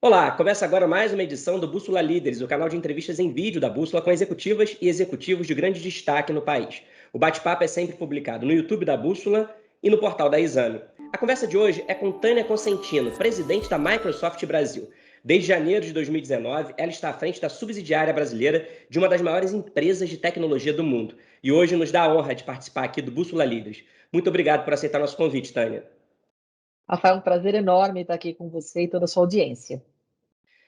Olá, começa agora mais uma edição do Bússola Líderes, o canal de entrevistas em vídeo da Bússola com executivas e executivos de grande destaque no país. O bate-papo é sempre publicado no YouTube da Bússola e no portal da Exame. A conversa de hoje é com Tânia Consentino, presidente da Microsoft Brasil. Desde janeiro de 2019, ela está à frente da subsidiária brasileira de uma das maiores empresas de tecnologia do mundo. E hoje nos dá a honra de participar aqui do Bússola Líderes. Muito obrigado por aceitar nosso convite, Tânia. Rafael, é um prazer enorme estar aqui com você e toda a sua audiência.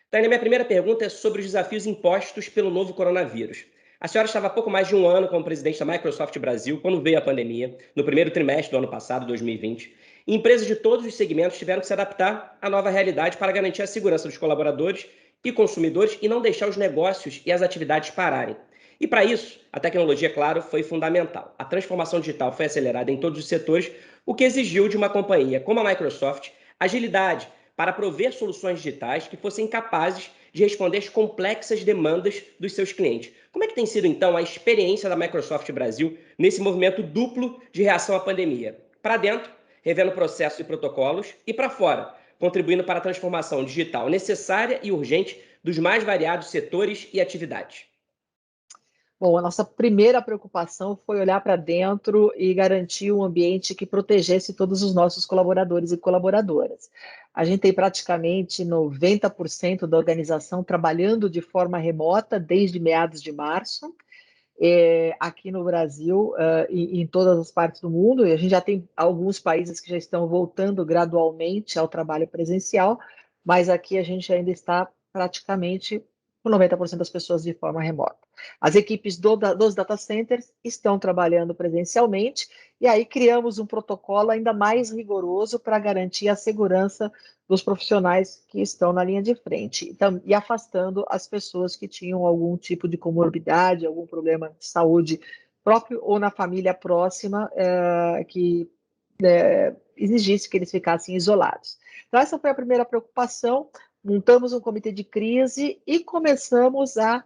Tânia, minha primeira pergunta é sobre os desafios impostos pelo novo coronavírus. A senhora estava há pouco mais de um ano como presidente da Microsoft Brasil, quando veio a pandemia, no primeiro trimestre do ano passado, 2020. E empresas de todos os segmentos tiveram que se adaptar à nova realidade para garantir a segurança dos colaboradores e consumidores e não deixar os negócios e as atividades pararem. E para isso, a tecnologia, claro, foi fundamental. A transformação digital foi acelerada em todos os setores, o que exigiu de uma companhia como a Microsoft agilidade para prover soluções digitais que fossem capazes de responder às complexas demandas dos seus clientes. Como é que tem sido, então, a experiência da Microsoft Brasil nesse movimento duplo de reação à pandemia? Para dentro, revendo processos e protocolos, e para fora, contribuindo para a transformação digital necessária e urgente dos mais variados setores e atividades. Bom, a nossa primeira preocupação foi olhar para dentro e garantir um ambiente que protegesse todos os nossos colaboradores e colaboradoras. A gente tem praticamente 90% da organização trabalhando de forma remota desde meados de março, aqui no Brasil e em todas as partes do mundo. E a gente já tem alguns países que já estão voltando gradualmente ao trabalho presencial, mas aqui a gente ainda está praticamente com 90% das pessoas de forma remota. As equipes dos data centers estão trabalhando presencialmente, e aí criamos um protocolo ainda mais rigoroso para garantir a segurança dos profissionais que estão na linha de frente, então, e afastando as pessoas que tinham algum tipo de comorbidade, algum problema de saúde próprio ou na família próxima, que exigisse que eles ficassem isolados. Então, essa foi a primeira preocupação. Montamos um comitê de crise e começamos a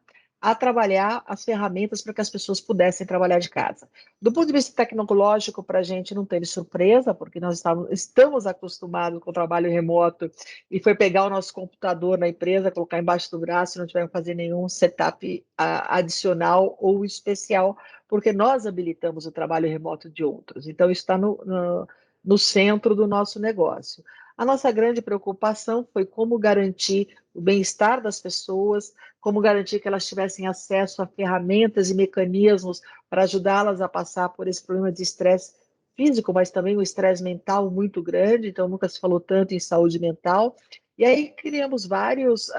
trabalhar as ferramentas para que as pessoas pudessem trabalhar de casa. Do ponto de vista tecnológico, para a gente não teve surpresa, porque nós estamos acostumados com o trabalho remoto, e foi pegar o nosso computador na empresa, colocar embaixo do braço, não tivemos que fazer nenhum setup adicional ou especial, porque nós habilitamos o trabalho remoto de outros. Então, isso está no centro do nosso negócio. A nossa grande preocupação foi como garantir o bem-estar das pessoas, como garantir que elas tivessem acesso a ferramentas e mecanismos para ajudá-las a passar por esse problema de estresse físico, mas também um estresse mental muito grande. Então, nunca se falou tanto em saúde mental. E aí criamos várias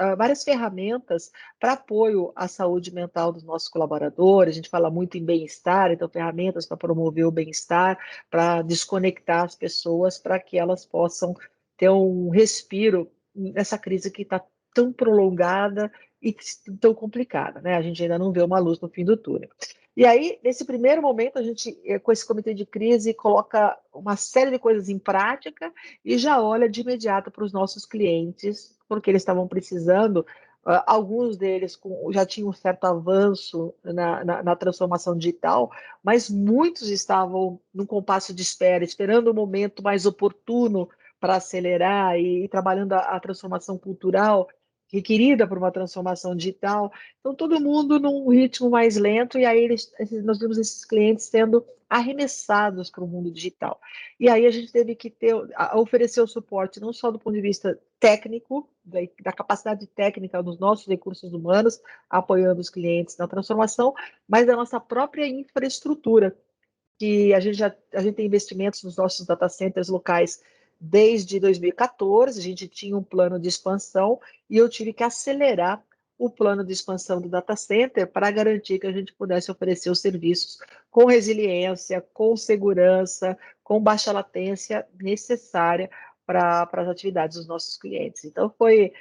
ferramentas para apoio à saúde mental dos nossos colaboradores. A gente fala muito em bem-estar, então ferramentas para promover o bem-estar, para desconectar as pessoas, para que elas possam ter um respiro nessa crise que está tão prolongada e tão complicada, né? A gente ainda não vê uma luz no fim do túnel. E aí, nesse primeiro momento, a gente, com esse comitê de crise, coloca uma série de coisas em prática e já olha de imediato para os nossos clientes, porque eles estavam precisando. Alguns deles já tinham um certo avanço na transformação digital, mas muitos estavam num compasso de espera, esperando o momento mais oportuno para acelerar e trabalhando a transformação cultural requerida por uma transformação digital. Então, todo mundo num ritmo mais lento, e aí nós vimos esses clientes sendo arremessados para o mundo digital. E aí a gente teve que oferecer o suporte não só do ponto de vista técnico, da capacidade técnica dos nossos recursos humanos, apoiando os clientes na transformação, mas da nossa própria infraestrutura, que a gente tem investimentos nos nossos data centers locais desde 2014, a gente tinha um plano de expansão e eu tive que acelerar o plano de expansão do data center para garantir que a gente pudesse oferecer os serviços com resiliência, com segurança, com baixa latência necessária para as atividades dos nossos clientes. Então, e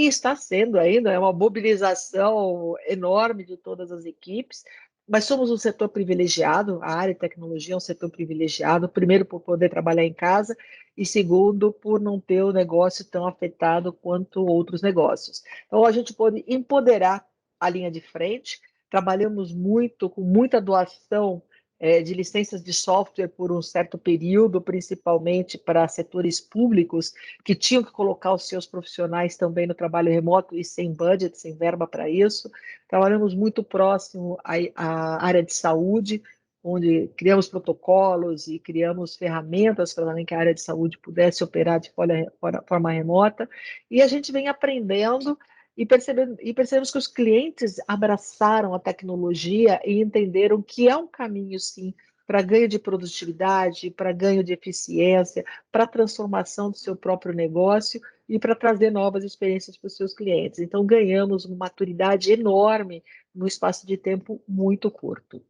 está sendo ainda uma mobilização enorme de todas as equipes, mas somos um setor privilegiado. A área de tecnologia é um setor privilegiado, primeiro por poder trabalhar em casa e segundo por não ter o negócio tão afetado quanto outros negócios. Então a gente pode empoderar a linha de frente. Trabalhamos muito, com muita doação de licenças de software por um certo período, principalmente para setores públicos, que tinham que colocar os seus profissionais também no trabalho remoto e sem budget, sem verba para isso. Trabalhamos muito próximo à área de saúde, onde criamos protocolos e criamos ferramentas para que a área de saúde pudesse operar de forma remota. E a gente vem aprendendo e percebemos que os clientes abraçaram a tecnologia e entenderam que é um caminho, sim, para ganho de produtividade, para ganho de eficiência, para transformação do seu próprio negócio e para trazer novas experiências para os seus clientes. Então, ganhamos uma maturidade enorme num espaço de tempo muito curto.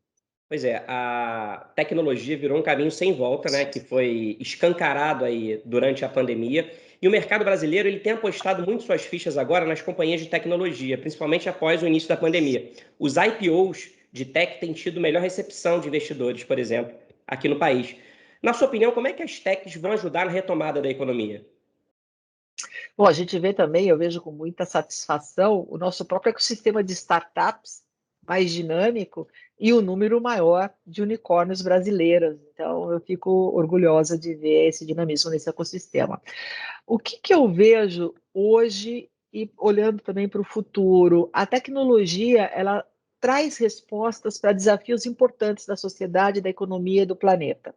Pois é, a tecnologia virou um caminho sem volta, né, que foi escancarado aí durante a pandemia. E o mercado brasileiro ele tem apostado muito suas fichas agora nas companhias de tecnologia, principalmente após o início da pandemia. Os IPOs de tech têm tido melhor recepção de investidores, por exemplo, aqui no país. Na sua opinião, como é que as techs vão ajudar na retomada da economia? Bom, a gente vê também, eu vejo com muita satisfação, o nosso próprio ecossistema de startups mais dinâmico e o número maior de unicórnios brasileiros. Então, eu fico orgulhosa de ver esse dinamismo nesse ecossistema. O que eu vejo hoje e olhando também para o futuro, a tecnologia, ela traz respostas para desafios importantes da sociedade, da economia e do planeta.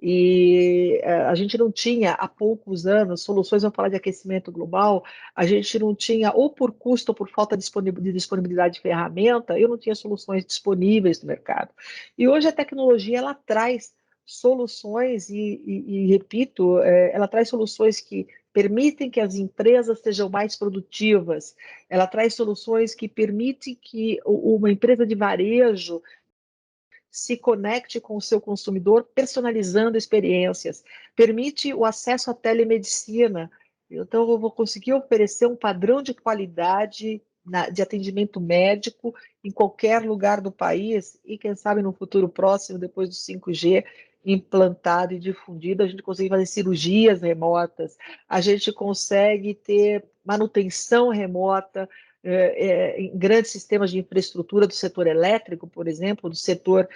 E a gente não tinha, há poucos anos, soluções, vamos falar de aquecimento global, a gente não tinha, ou por custo ou por falta de disponibilidade de ferramenta, eu não tinha soluções disponíveis no mercado. E hoje a tecnologia, ela traz soluções, repito, ela traz soluções que permitem que as empresas sejam mais produtivas, ela traz soluções que permitem que uma empresa de varejo se conecte com o seu consumidor, personalizando experiências, permite o acesso à telemedicina. Então, eu vou conseguir oferecer um padrão de qualidade de atendimento médico em qualquer lugar do país e, quem sabe, no futuro próximo, depois do 5G implantado e difundido, a gente consegue fazer cirurgias remotas, a gente consegue ter manutenção remota, em grandes sistemas de infraestrutura do setor elétrico, por exemplo, do setor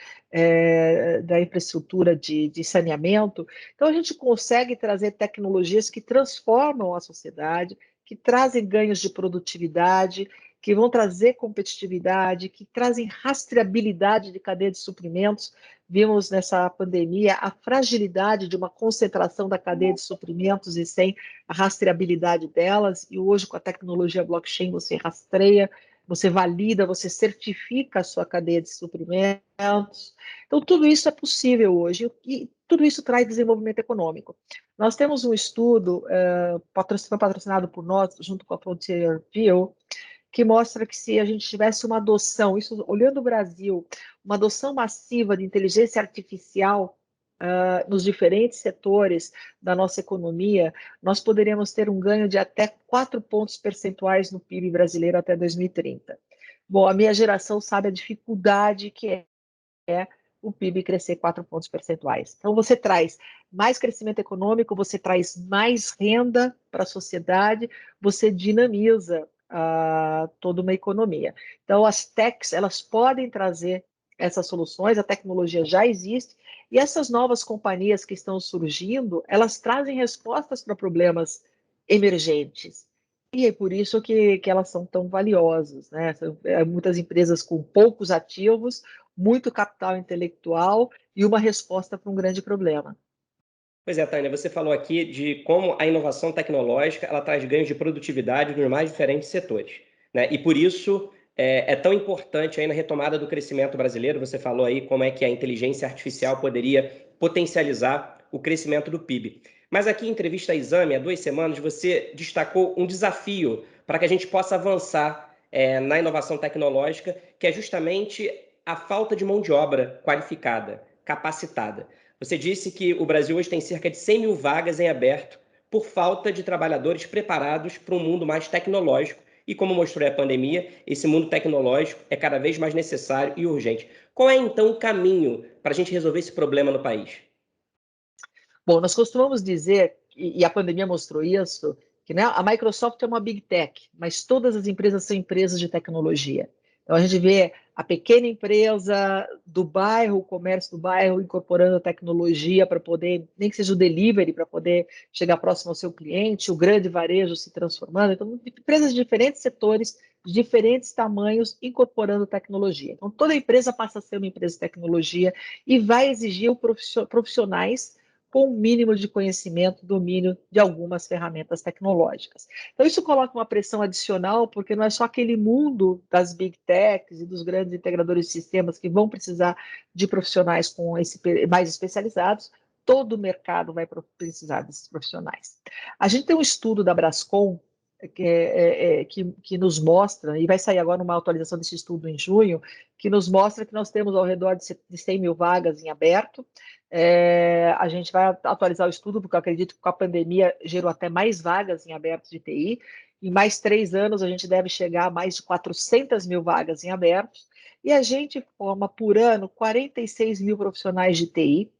da infraestrutura de saneamento. Então, a gente consegue trazer tecnologias que transformam a sociedade, que trazem ganhos de produtividade, que vão trazer competitividade, que trazem rastreabilidade de cadeia de suprimentos. Vimos nessa pandemia a fragilidade de uma concentração da cadeia de suprimentos e sem a rastreabilidade delas, e hoje com a tecnologia blockchain você rastreia, você valida, você certifica a sua cadeia de suprimentos. Então, tudo isso é possível hoje e tudo isso traz desenvolvimento econômico. Nós temos um estudo patrocinado por nós, junto com a Frontier View, que mostra que se a gente tivesse uma adoção, isso olhando o Brasil, uma adoção massiva de inteligência artificial nos diferentes setores da nossa economia, nós poderíamos ter um ganho de até 4 pontos percentuais no PIB brasileiro até 2030. Bom, a minha geração sabe a dificuldade que é o PIB crescer 4 pontos percentuais. Então, você traz mais crescimento econômico, você traz mais renda para a sociedade, você dinamiza toda uma economia. Então, as techs, elas podem trazer essas soluções, a tecnologia já existe, e essas novas companhias que estão surgindo, elas trazem respostas para problemas emergentes. E é por isso que elas são tão valiosas, né? São, muitas empresas com poucos ativos, muito capital intelectual e uma resposta para um grande problema. Pois é, Tânia, você falou aqui de como a inovação tecnológica ela traz ganhos de produtividade nos mais diferentes setores, né? E por isso é tão importante aí na retomada do crescimento brasileiro. Você falou aí como é que a inteligência artificial poderia potencializar o crescimento do PIB. Mas aqui em entrevista à Exame, há 2 semanas, você destacou um desafio para que a gente possa avançar na inovação tecnológica, que é justamente a falta de mão de obra qualificada, capacitada. Você disse que o Brasil hoje tem cerca de 100 mil vagas em aberto por falta de trabalhadores preparados para um mundo mais tecnológico. E como mostrou a pandemia, esse mundo tecnológico é cada vez mais necessário e urgente. Qual é, então, o caminho para a gente resolver esse problema no país? Bom, nós costumamos dizer, e a pandemia mostrou isso, que, né, a Microsoft é uma big tech, mas todas as empresas são empresas de tecnologia. Então, a gente vê a pequena empresa do bairro, o comércio do bairro, incorporando a tecnologia para poder, nem que seja o delivery, para poder chegar próximo ao seu cliente, o grande varejo se transformando. Então, empresas de diferentes setores, de diferentes tamanhos, incorporando tecnologia. Então, toda empresa passa a ser uma empresa de tecnologia e vai exigir profissionais com um mínimo de conhecimento, domínio de algumas ferramentas tecnológicas. Então, isso coloca uma pressão adicional, porque não é só aquele mundo das big techs e dos grandes integradores de sistemas que vão precisar de profissionais mais especializados, todo o mercado vai precisar desses profissionais. A gente tem um estudo da Brascom que nos mostra, e vai sair agora uma atualização desse estudo em junho, que nos mostra que nós temos ao redor de 100 mil vagas em aberto. A gente vai atualizar o estudo, porque eu acredito que com a pandemia gerou até mais vagas em aberto de TI. Em mais 3 anos, a gente deve chegar a mais de 400 mil vagas em aberto. E a gente forma por ano 46 mil profissionais de TI,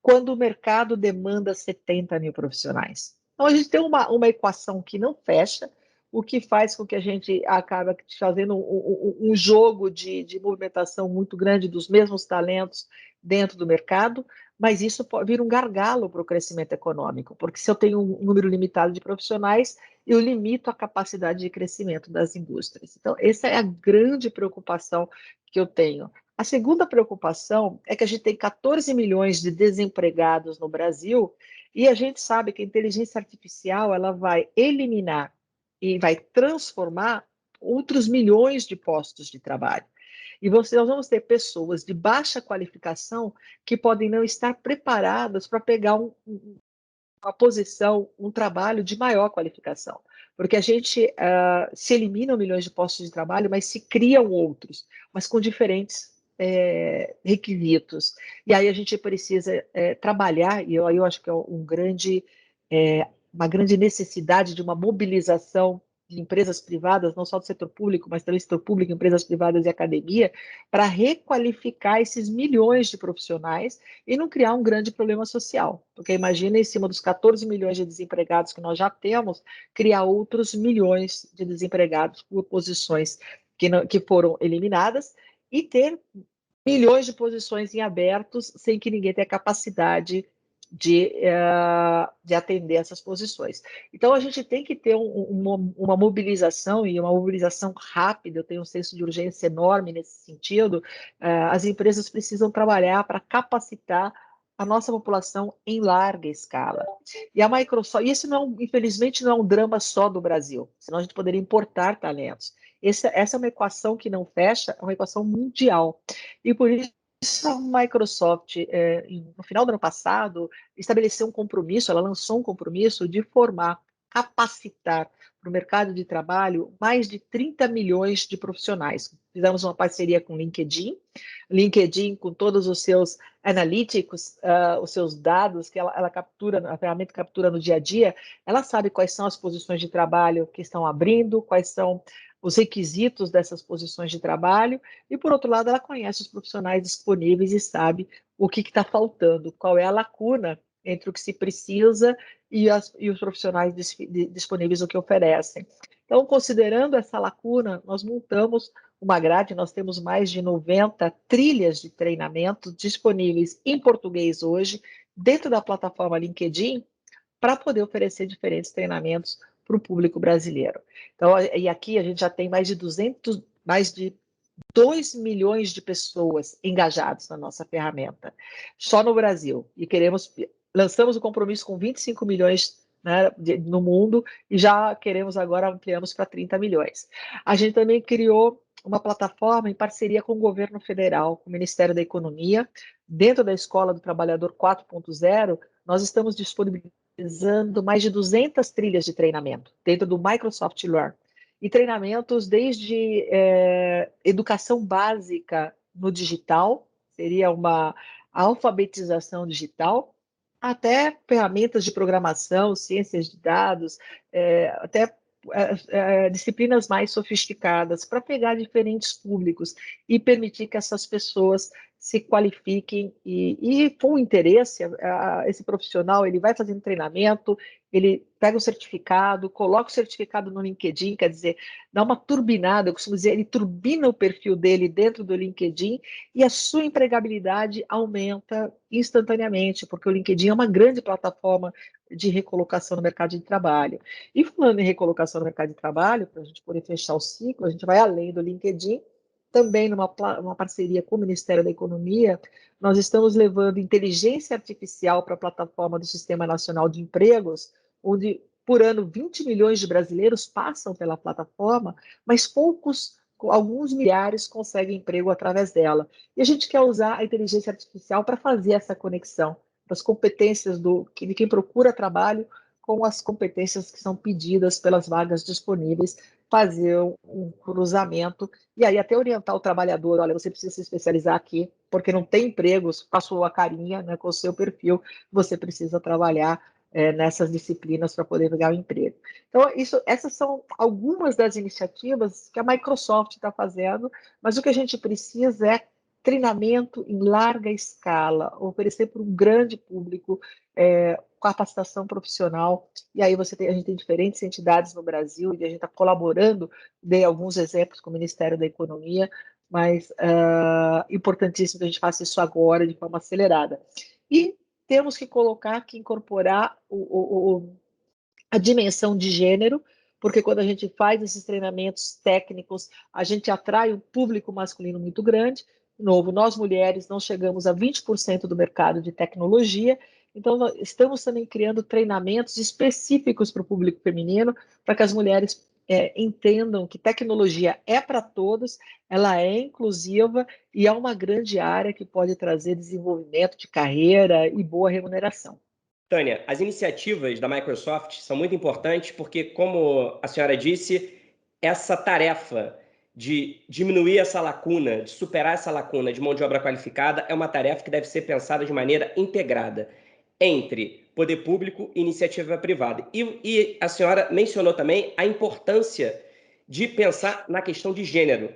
quando o mercado demanda 70 mil profissionais. Então, a gente tem uma equação que não fecha, o que faz com que a gente acabe fazendo um jogo de movimentação muito grande dos mesmos talentos dentro do mercado, mas isso pode vir um gargalo para o crescimento econômico, porque se eu tenho um número limitado de profissionais, eu limito a capacidade de crescimento das indústrias. Então, essa é a grande preocupação que eu tenho. A segunda preocupação é que a gente tem 14 milhões de desempregados no Brasil e a gente sabe que a inteligência artificial ela vai eliminar e vai transformar outros milhões de postos de trabalho. E nós vamos ter pessoas de baixa qualificação que podem não estar preparadas para pegar uma posição, um trabalho de maior qualificação. Porque a gente se elimina milhões de postos de trabalho, mas se criam outros, mas com diferentes requisitos. E aí a gente precisa trabalhar, e eu acho que é uma grande necessidade de uma mobilização de empresas privadas, não só do setor público, mas também do setor público, empresas privadas e academia, para requalificar esses milhões de profissionais e não criar um grande problema social. Porque imagina, em cima dos 14 milhões de desempregados que nós já temos, criar outros milhões de desempregados por posições que foram eliminadas e ter milhões de posições em abertos sem que ninguém tenha capacidade de atender essas posições. Então, a gente tem que ter uma mobilização, e uma mobilização rápida, eu tenho um senso de urgência enorme nesse sentido. As empresas precisam trabalhar para capacitar a nossa população em larga escala. E a Microsoft, e isso não, infelizmente, não é um drama só do Brasil, senão a gente poderia importar talentos. Essa é uma equação que não fecha, é uma equação mundial. E por isso a Microsoft, no final do ano passado, estabeleceu um compromisso, ela lançou um compromisso de formar, capacitar para o mercado de trabalho mais de 30 milhões de profissionais. Fizemos uma parceria com o LinkedIn com todos os seus analíticos, os seus dados que ela captura, a ferramenta captura no dia a dia, ela sabe quais são as posições de trabalho que estão abrindo, quais são os requisitos dessas posições de trabalho, e, por outro lado, ela conhece os profissionais disponíveis e sabe o que está faltando, qual é a lacuna entre o que se precisa e os profissionais disponíveis o que oferecem. Então, considerando essa lacuna, nós montamos uma grade, nós temos mais de 90 trilhas de treinamento disponíveis em português hoje, dentro da plataforma LinkedIn, para poder oferecer diferentes treinamentos para o público brasileiro. Então, e aqui a gente já tem mais de 2 milhões de pessoas engajadas na nossa ferramenta, só no Brasil. E lançamos o compromisso com 25 milhões, né, no mundo, e já queremos agora, ampliamos para 30 milhões. A gente também criou uma plataforma em parceria com o governo federal, com o Ministério da Economia, dentro da Escola do Trabalhador 4.0, nós estamos disponibilizando mais de 200 trilhas de treinamento dentro do Microsoft Learn. E treinamentos desde educação básica no digital, seria uma alfabetização digital, até ferramentas de programação, ciências de dados, até disciplinas mais sofisticadas, para pegar diferentes públicos e permitir que essas pessoas se qualifiquem e com interesse, esse profissional ele vai fazendo treinamento, ele pega o certificado, coloca o certificado no LinkedIn, quer dizer, dá uma turbinada, eu costumo dizer, ele turbina o perfil dele dentro do LinkedIn e a sua empregabilidade aumenta instantaneamente, porque o LinkedIn é uma grande plataforma de recolocação no mercado de trabalho. E falando em recolocação no mercado de trabalho, para a gente poder fechar o ciclo, a gente vai além do LinkedIn, também numa parceria com o Ministério da Economia, nós estamos levando inteligência artificial para a plataforma do Sistema Nacional de Empregos, onde por ano 20 milhões de brasileiros passam pela plataforma, mas poucos, alguns milhares conseguem emprego através dela. E a gente quer usar a inteligência artificial para fazer essa conexão das competências de quem procura trabalho com as competências que são pedidas pelas vagas disponíveis, fazer um cruzamento e aí até orientar o trabalhador, olha, você precisa se especializar aqui, porque não tem empregos com a sua carinha, né, com o seu perfil, você precisa trabalhar nessas disciplinas para poder pegar o emprego. Então, essas são algumas das iniciativas que a Microsoft está fazendo, mas o que a gente precisa é treinamento em larga escala, oferecer para um grande público capacitação profissional, e aí a gente tem diferentes entidades no Brasil, e a gente está colaborando, dei alguns exemplos com o Ministério da Economia, mas importantíssimo que a gente faça isso agora, de forma acelerada. E temos que incorporar a dimensão de gênero, porque quando a gente faz esses treinamentos técnicos, a gente atrai um público masculino muito grande. De novo, nós mulheres não chegamos a 20% do mercado de tecnologia, então nós estamos também criando treinamentos específicos para o público feminino, para que as mulheres entendam que tecnologia é para todos, ela é inclusiva e é uma grande área que pode trazer desenvolvimento de carreira e boa remuneração. Tânia, as iniciativas da Microsoft são muito importantes porque, como a senhora disse, essa tarefa de diminuir essa lacuna, de superar essa lacuna de mão de obra qualificada, é uma tarefa que deve ser pensada de maneira integrada entre poder público e iniciativa privada. E a senhora mencionou também a importância de pensar na questão de gênero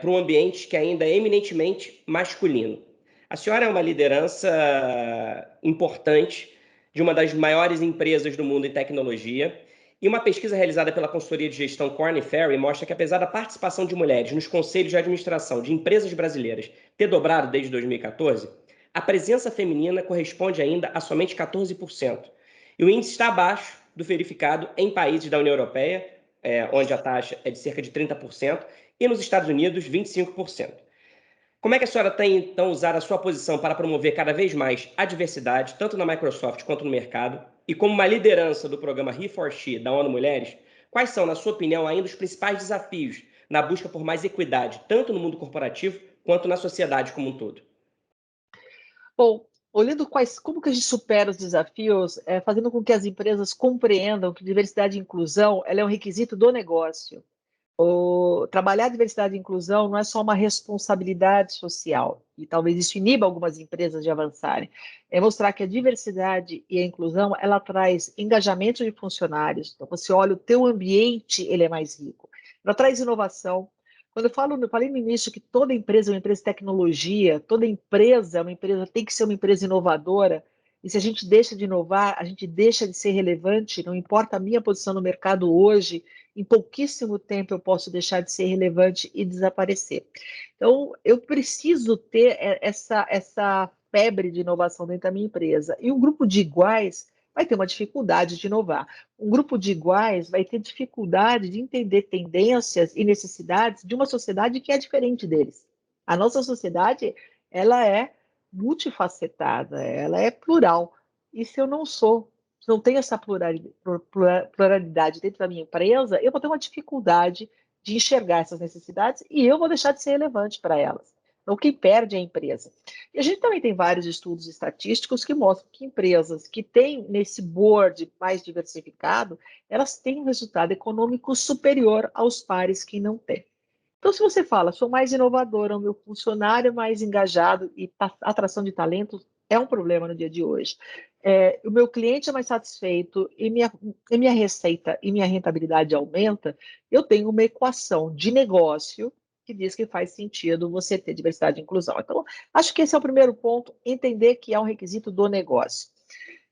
para um ambiente que ainda é eminentemente masculino. A senhora é uma liderança importante de uma das maiores empresas do mundo em tecnologia. E uma pesquisa realizada pela consultoria de gestão Korn Ferry mostra que, apesar da participação de mulheres nos conselhos de administração de empresas brasileiras ter dobrado desde 2014, a presença feminina corresponde ainda a somente 14%. E o índice está abaixo do verificado em países da União Europeia, onde a taxa é de cerca de 30%, e nos Estados Unidos, 25%. Como é que a senhora tem, então, usado a sua posição para promover cada vez mais a diversidade, tanto na Microsoft quanto no mercado? E como uma liderança do programa He4She da ONU Mulheres, quais são, na sua opinião, ainda os principais desafios na busca por mais equidade, tanto no mundo corporativo quanto na sociedade como um todo? Bom, olhando como que a gente supera os desafios, fazendo com que as empresas compreendam que diversidade e inclusão ela é um requisito do negócio. Trabalhar a diversidade e inclusão não é só uma responsabilidade social, e talvez isso iniba algumas empresas de avançarem. É mostrar que a diversidade e a inclusão, ela traz engajamento de funcionários. Então, você olha o teu ambiente, ele é mais rico. Ela traz inovação. Quando eu falei no início que toda empresa é uma empresa de tecnologia, toda empresa é uma empresa, tem que ser uma empresa inovadora, e se a gente deixa de inovar, a gente deixa de ser relevante, não importa a minha posição no mercado hoje, em pouquíssimo tempo eu posso deixar de ser relevante e desaparecer. Então, eu preciso ter essa febre de inovação dentro da minha empresa. E um grupo de iguais vai ter uma dificuldade de inovar. Um grupo de iguais vai ter dificuldade de entender tendências e necessidades de uma sociedade que é diferente deles. A nossa sociedade, ela é multifacetada, ela é plural. E se eu não tenho essa pluralidade dentro da minha empresa, eu vou ter uma dificuldade de enxergar essas necessidades e eu vou deixar de ser relevante para elas. Então, quem perde é a empresa. E a gente também tem vários estudos estatísticos que mostram que empresas que têm nesse board mais diversificado, elas têm um resultado econômico superior aos pares que não têm. Então, se você fala, sou mais inovadora, o meu funcionário é mais engajado e atração de talentos é um problema no dia de hoje. O meu cliente é mais satisfeito e minha receita e minha rentabilidade aumenta, eu tenho uma equação de negócio que diz que faz sentido você ter diversidade e inclusão. Então, acho que esse é o primeiro ponto, entender que é um requisito do negócio.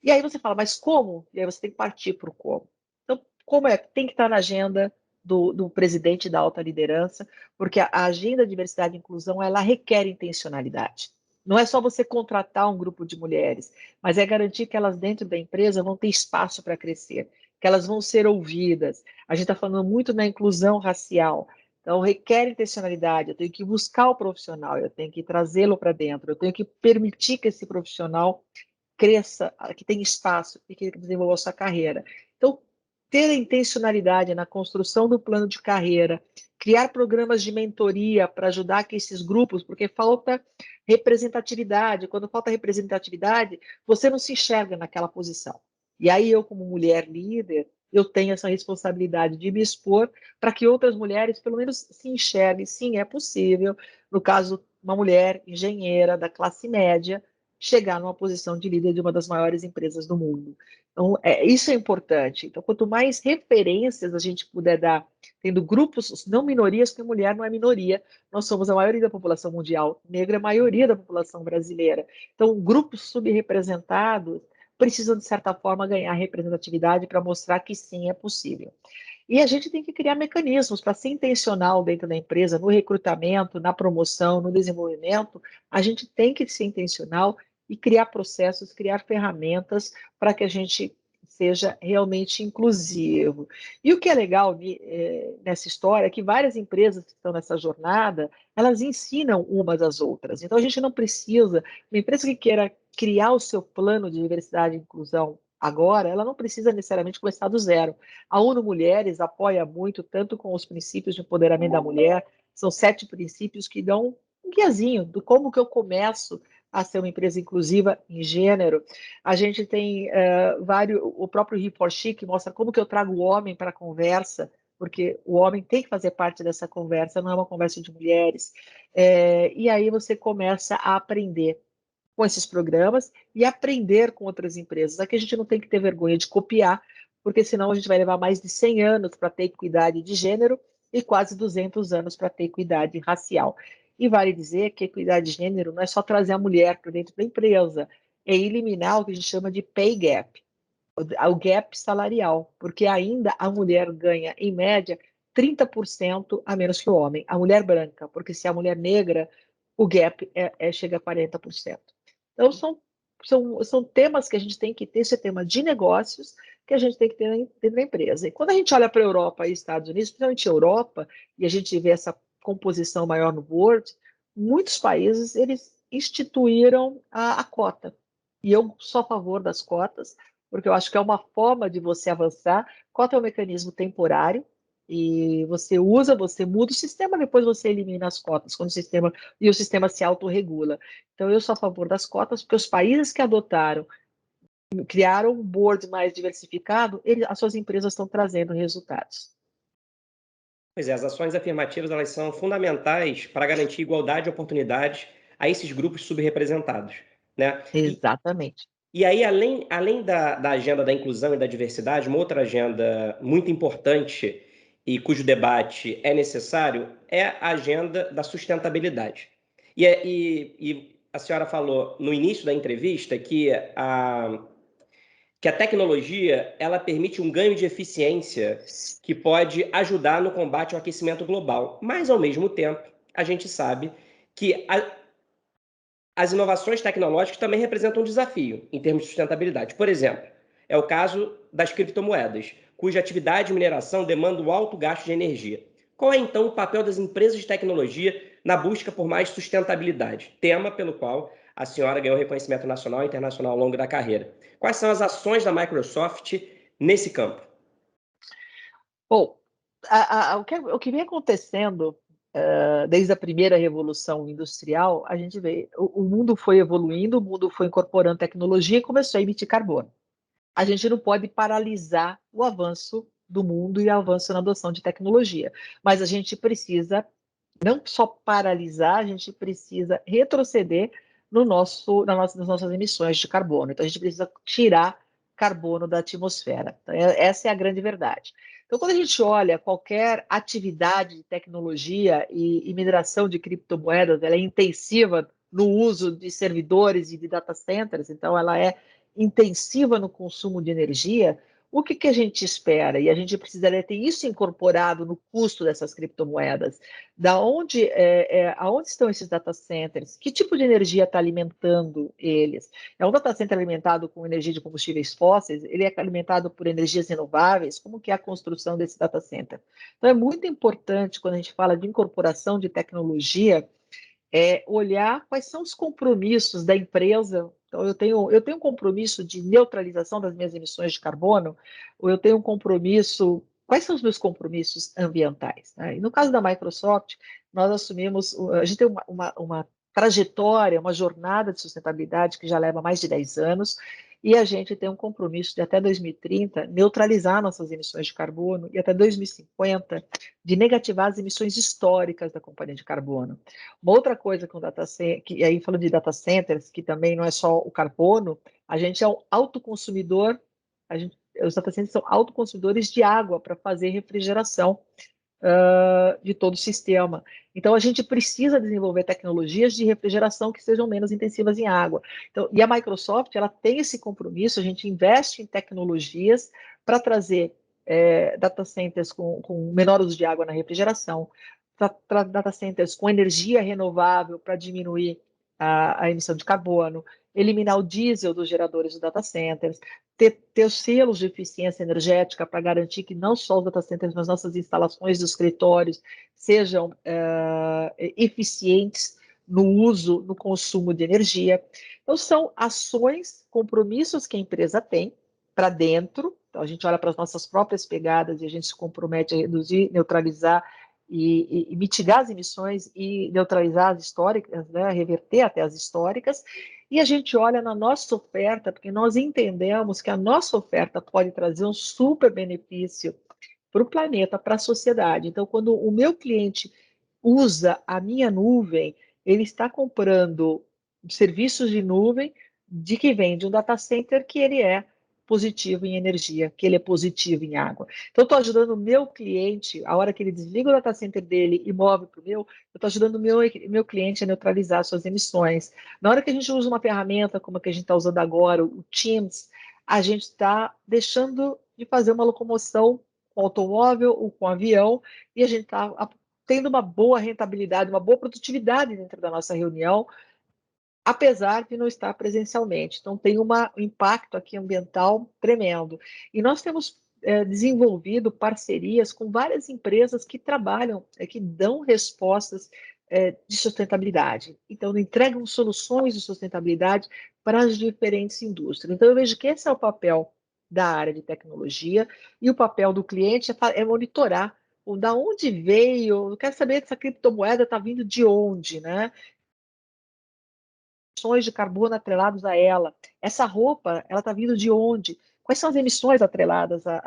E aí você fala, mas como? E aí você tem que partir para o como. Então, como é? Tem que estar na agenda do presidente da alta liderança, porque a agenda de diversidade e inclusão, ela requer intencionalidade. Não é só você contratar um grupo de mulheres, mas é garantir que elas dentro da empresa vão ter espaço para crescer, que elas vão ser ouvidas. A gente está falando muito na inclusão racial, então requer intencionalidade. Eu tenho que buscar o profissional, eu tenho que trazê-lo para dentro, eu tenho que permitir que esse profissional cresça, que tenha espaço e que desenvolva a sua carreira. Então, ter a intencionalidade na construção do plano de carreira, criar programas de mentoria para ajudar que esses grupos, porque falta representatividade. Quando falta representatividade, você não se enxerga naquela posição. E aí eu, como mulher líder, eu tenho essa responsabilidade de me expor para que outras mulheres, pelo menos, se enxerguem. Sim, é possível. No caso, uma mulher engenheira da classe média chegar numa posição de líder de uma das maiores empresas do mundo. Então, isso é importante. Então, quanto mais referências a gente puder dar, tendo grupos, não minorias, porque mulher não é minoria, nós somos a maioria da população mundial, negra é a maioria da população brasileira. Então, grupos subrepresentados precisam, de certa forma, ganhar representatividade para mostrar que sim, é possível. E a gente tem que criar mecanismos para ser intencional dentro da empresa, no recrutamento, na promoção, no desenvolvimento. A gente tem que ser intencional e criar processos, criar ferramentas para que a gente seja realmente inclusivo. E o que é legal nessa história é que várias empresas que estão nessa jornada, elas ensinam umas às outras. Então, a gente não precisa, uma empresa que queira criar o seu plano de diversidade e inclusão agora, ela não precisa necessariamente começar do zero. A ONU Mulheres apoia muito, tanto com os princípios de empoderamento da mulher, são 7 princípios que dão um guiazinho do como que eu começo a ser uma empresa inclusiva em gênero. A gente tem vários, o próprio He4She, que mostra como que eu trago o homem para a conversa, porque o homem tem que fazer parte dessa conversa, não é uma conversa de mulheres. E aí você começa a aprender com esses programas e aprender com outras empresas. Aqui a gente não tem que ter vergonha de copiar, porque senão a gente vai levar mais de 100 anos para ter equidade de gênero e quase 200 anos para ter equidade racial. E vale dizer que equidade de gênero não é só trazer a mulher para dentro da empresa, é eliminar o que a gente chama de pay gap, o gap salarial, porque ainda a mulher ganha, em média, 30% a menos que o homem, a mulher branca, porque se a mulher negra, o gap chega a 40%. Então, são temas que a gente tem que ter, esse é tema de negócios que a gente tem que ter dentro da empresa. E quando a gente olha para a Europa e Estados Unidos, principalmente a Europa, e a gente vê essa composição maior no board, muitos países, eles instituíram a cota. E eu sou a favor das cotas, porque eu acho que é uma forma de você avançar. Cota é um mecanismo temporário, e você usa, você muda o sistema, depois você elimina as cotas, quando o sistema se autorregula. Então, eu sou a favor das cotas, porque os países que adotaram, criaram um board mais diversificado, as suas empresas estão trazendo resultados. Pois é, as ações afirmativas elas são fundamentais para garantir igualdade de oportunidades a esses grupos subrepresentados, né? Exatamente. E aí, além da agenda da inclusão e da diversidade, uma outra agenda muito importante e cujo debate é necessário é a agenda da sustentabilidade. E a senhora falou no início da entrevista que a tecnologia ela permite um ganho de eficiência que pode ajudar no combate ao aquecimento global. Mas, ao mesmo tempo, a gente sabe que as inovações tecnológicas também representam um desafio em termos de sustentabilidade. Por exemplo, é o caso das criptomoedas, cuja atividade de mineração demanda um alto gasto de energia. Qual é, então, o papel das empresas de tecnologia na busca por mais sustentabilidade? Tema pelo qual a senhora ganhou reconhecimento nacional e internacional ao longo da carreira. Quais são as ações da Microsoft nesse campo? Bom, o que vem acontecendo desde a primeira revolução industrial, a gente vê o mundo foi evoluindo, o mundo foi incorporando tecnologia e começou a emitir carbono. A gente não pode paralisar o avanço do mundo e o avanço na adoção de tecnologia, mas a gente precisa não só paralisar, a gente precisa retroceder nas nossas emissões de carbono. Então, a gente precisa tirar carbono da atmosfera. Então, essa é a grande verdade. Então, quando a gente olha qualquer atividade de tecnologia e mineração de criptomoedas, ela é intensiva no uso de servidores e de data centers, então ela é intensiva no consumo de energia. O que a gente espera? E a gente precisaria ter isso incorporado no custo dessas criptomoedas. Aonde estão esses data centers? Que tipo de energia está alimentando eles? É um data center alimentado com energia de combustíveis fósseis? Ele é alimentado por energias renováveis? Como que é a construção desse data center? Então, é muito importante, quando a gente fala de incorporação de tecnologia, olhar quais são os compromissos da empresa. Então, eu tenho um compromisso de neutralização das minhas emissões de carbono, ou eu tenho um compromisso. Quais são os meus compromissos ambientais? Né? E no caso da Microsoft, nós assumimos, a gente tem uma trajetória, uma jornada de sustentabilidade que já leva mais de 10 anos, e a gente tem um compromisso de até 2030 neutralizar nossas emissões de carbono e até 2050 de negativar as emissões históricas da companhia de carbono. Uma outra coisa com data center, que aí falando de data centers, que também não é só o carbono, a gente é um autoconsumidor, os data centers são autoconsumidores de água para fazer refrigeração de todo o sistema. Então, a gente precisa desenvolver tecnologias de refrigeração que sejam menos intensivas em água. Então, e a Microsoft, ela tem esse compromisso, a gente investe em tecnologias para trazer data centers com menor uso de água na refrigeração, para data centers com energia renovável para diminuir a emissão de carbono, eliminar o diesel dos geradores dos data centers, ter os selos de eficiência energética para garantir que não só os data centers, mas nossas instalações dos escritórios sejam eficientes no uso, no consumo de energia. Então, são ações, compromissos que a empresa tem para dentro. Então, a gente olha para as nossas próprias pegadas e a gente se compromete a reduzir, neutralizar e mitigar as emissões e neutralizar as históricas, né, reverter até as históricas. E a gente olha na nossa oferta, porque nós entendemos que a nossa oferta pode trazer um super benefício para o planeta, para a sociedade. Então, quando o meu cliente usa a minha nuvem, ele está comprando serviços de nuvem de que vem de um data center que ele é positivo em energia, que ele é positivo em água. Então, eu estou ajudando o meu cliente, a hora que ele desliga o data center dele e move para o meu, eu estou ajudando o meu cliente a neutralizar suas emissões. Na hora que a gente usa uma ferramenta como a que a gente está usando agora, o Teams, a gente está deixando de fazer uma locomoção com automóvel ou com avião, e a gente está tendo uma boa rentabilidade, uma boa produtividade dentro da nossa reunião, apesar de não estar presencialmente. Então, tem um impacto aqui ambiental tremendo. E nós temos desenvolvido parcerias com várias empresas que trabalham, que dão respostas de sustentabilidade. Então, entregam soluções de sustentabilidade para as diferentes indústrias. Então, eu vejo que esse é o papel da área de tecnologia, e o papel do cliente é monitorar da onde veio, eu quero saber se essa criptomoeda está vindo de onde, né? Emissões de carbono atrelados a ela. Essa roupa, ela está vindo de onde? Quais são as emissões atreladas a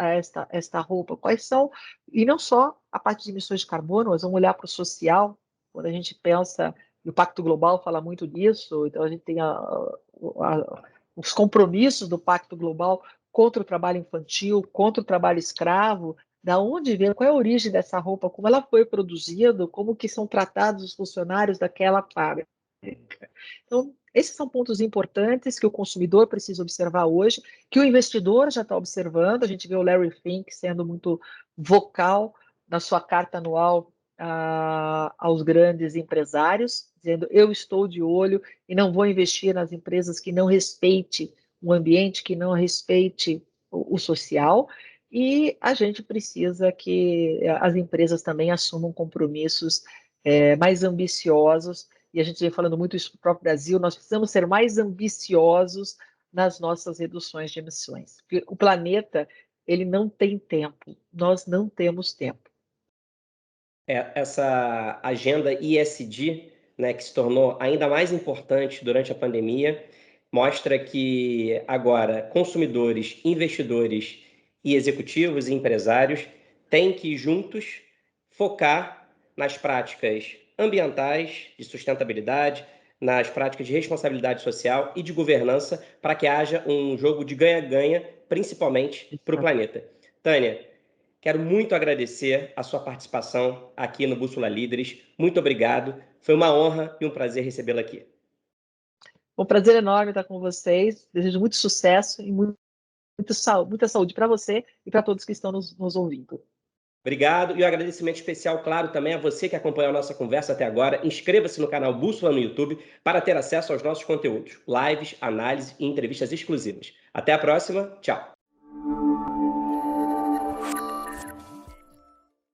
esta roupa? Quais são, e não só a parte de emissões de carbono, mas vamos olhar para o social, quando a gente pensa, e o Pacto Global fala muito disso, então a gente tem os compromissos do Pacto Global contra o trabalho infantil, contra o trabalho escravo, da onde vem, qual é a origem dessa roupa, como ela foi produzida, como que são tratados os funcionários daquela fábrica. Então, esses são pontos importantes que o consumidor precisa observar hoje, que o investidor já está observando. A gente vê o Larry Fink sendo muito vocal na sua carta anual aos grandes empresários, dizendo: eu estou de olho e não vou investir nas empresas que não respeite o ambiente, que não respeite o social. E a gente precisa que as empresas também assumam compromissos mais ambiciosos, e a gente vem falando muito isso para o próprio Brasil. Nós precisamos ser mais ambiciosos nas nossas reduções de emissões. Porque o planeta, ele não tem tempo, nós não temos tempo. Essa agenda ESG, né, que se tornou ainda mais importante durante a pandemia, mostra que agora consumidores, investidores e executivos e empresários têm que juntos focar nas práticas ambientais, de sustentabilidade, nas práticas de responsabilidade social e de governança, para que haja um jogo de ganha-ganha principalmente para o planeta. Tânia, quero muito agradecer a sua participação aqui no Bússola Líderes. Muito obrigado. Foi uma honra e um prazer recebê-la aqui. Um prazer enorme estar com vocês. Desejo muito sucesso e muita saúde para você e para todos que estão nos ouvindo. Obrigado. E um agradecimento especial, claro, também a você que acompanhou a nossa conversa até agora. Inscreva-se no canal Bússola no YouTube para ter acesso aos nossos conteúdos, lives, análises e entrevistas exclusivas. Até a próxima. Tchau.